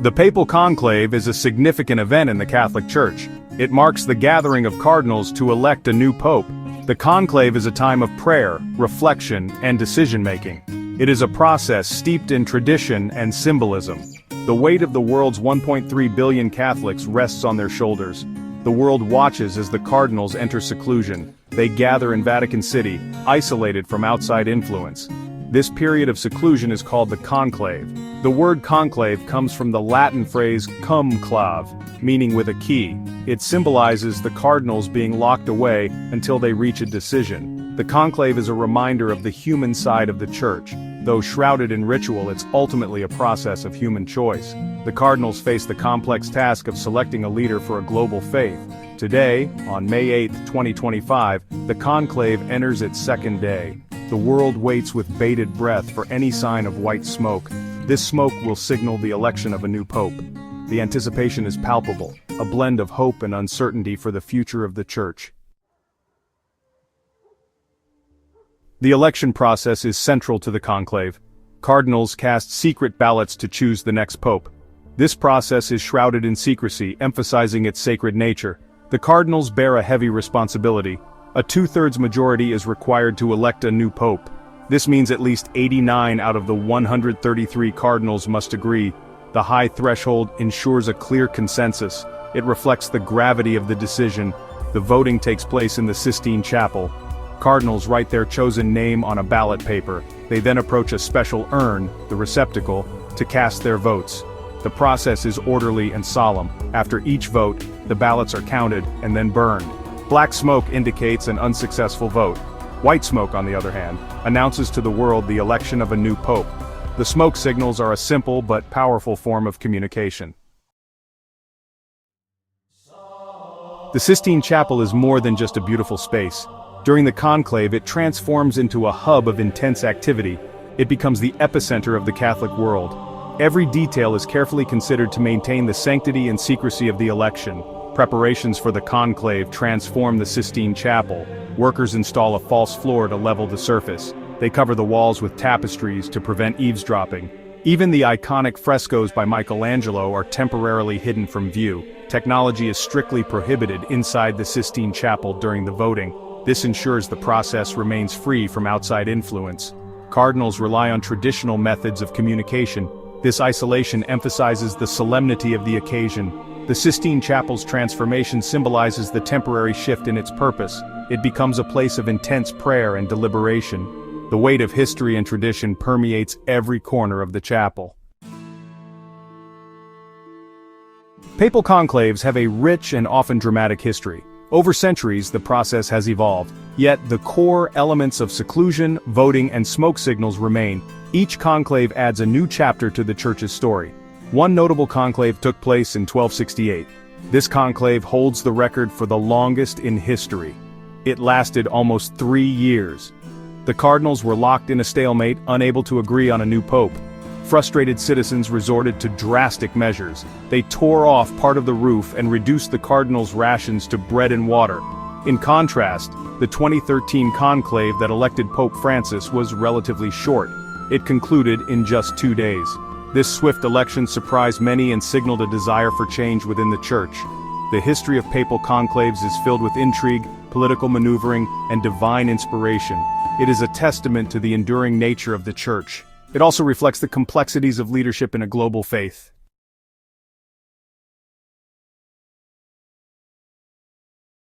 The Papal Conclave is a significant event in the Catholic Church. It marks the gathering of cardinals to elect a new pope. The conclave is a time of prayer, reflection, and decision-making. It is a process steeped in tradition and symbolism. The weight of the world's 1.3 billion Catholics rests on their shoulders. The world watches as the cardinals enter seclusion. They gather in Vatican City, isolated from outside influence. This period of seclusion is called the conclave. The word conclave comes from the Latin phrase cum clave, meaning with a key. It symbolizes the cardinals being locked away until they reach a decision. The conclave is a reminder of the human side of the Church. Though shrouded in ritual, it's ultimately a process of human choice. The cardinals face the complex task of selecting a leader for a global faith. Today, on May 8, 2025, the conclave enters its second day. The world waits with bated breath for any sign of white smoke. This smoke will signal the election of a new pope. The anticipation is palpable, a blend of hope and uncertainty for the future of the Church. The election process is central to the conclave. Cardinals cast secret ballots to choose the next pope. This process is shrouded in secrecy, emphasizing its sacred nature. The cardinals bear a heavy responsibility. A two-thirds majority is required to elect a new pope. This means at least 89 out of the 133 cardinals must agree. The high threshold ensures a clear consensus. It reflects the gravity of the decision. The voting takes place in the Sistine Chapel. Cardinals write their chosen name on a ballot paper. They then approach a special urn, the receptacle, to cast their votes. The process is orderly and solemn. After each vote, the ballots are counted and then burned. Black smoke indicates an unsuccessful vote. White smoke, on the other hand, announces to the world the election of a new pope. The smoke signals are a simple but powerful form of communication. The Sistine Chapel is more than just a beautiful space. During the conclave, it transforms into a hub of intense activity. It becomes the epicenter of the Catholic world. Every detail is carefully considered to maintain the sanctity and secrecy of the election. Preparations for the conclave transform the Sistine Chapel. Workers install a false floor to level the surface. They cover the walls with tapestries to prevent eavesdropping. Even the iconic frescoes by Michelangelo are temporarily hidden from view. Technology is strictly prohibited inside the Sistine Chapel during the voting. This ensures the process remains free from outside influence. Cardinals rely on traditional methods of communication. This isolation emphasizes the solemnity of the occasion. The Sistine Chapel's transformation symbolizes the temporary shift in its purpose. It becomes a place of intense prayer and deliberation. The weight of history and tradition permeates every corner of the chapel. Papal conclaves have a rich and often dramatic history. Over centuries, the process has evolved, yet the core elements of seclusion, voting, and smoke signals remain. Each conclave adds a new chapter to the Church's story. One notable conclave took place in 1268. This conclave holds the record for the longest in history. It lasted almost 3 years. The cardinals were locked in a stalemate, unable to agree on a new pope. Frustrated citizens resorted to drastic measures. They tore off part of the roof and reduced the cardinals' rations to bread and water. In contrast, the 2013 conclave that elected Pope Francis was relatively short. It concluded in just 2 days. This swift election surprised many and signaled a desire for change within the Church. The history of papal conclaves is filled with intrigue, political maneuvering, and divine inspiration. It is a testament to the enduring nature of the Church. It also reflects the complexities of leadership in a global faith.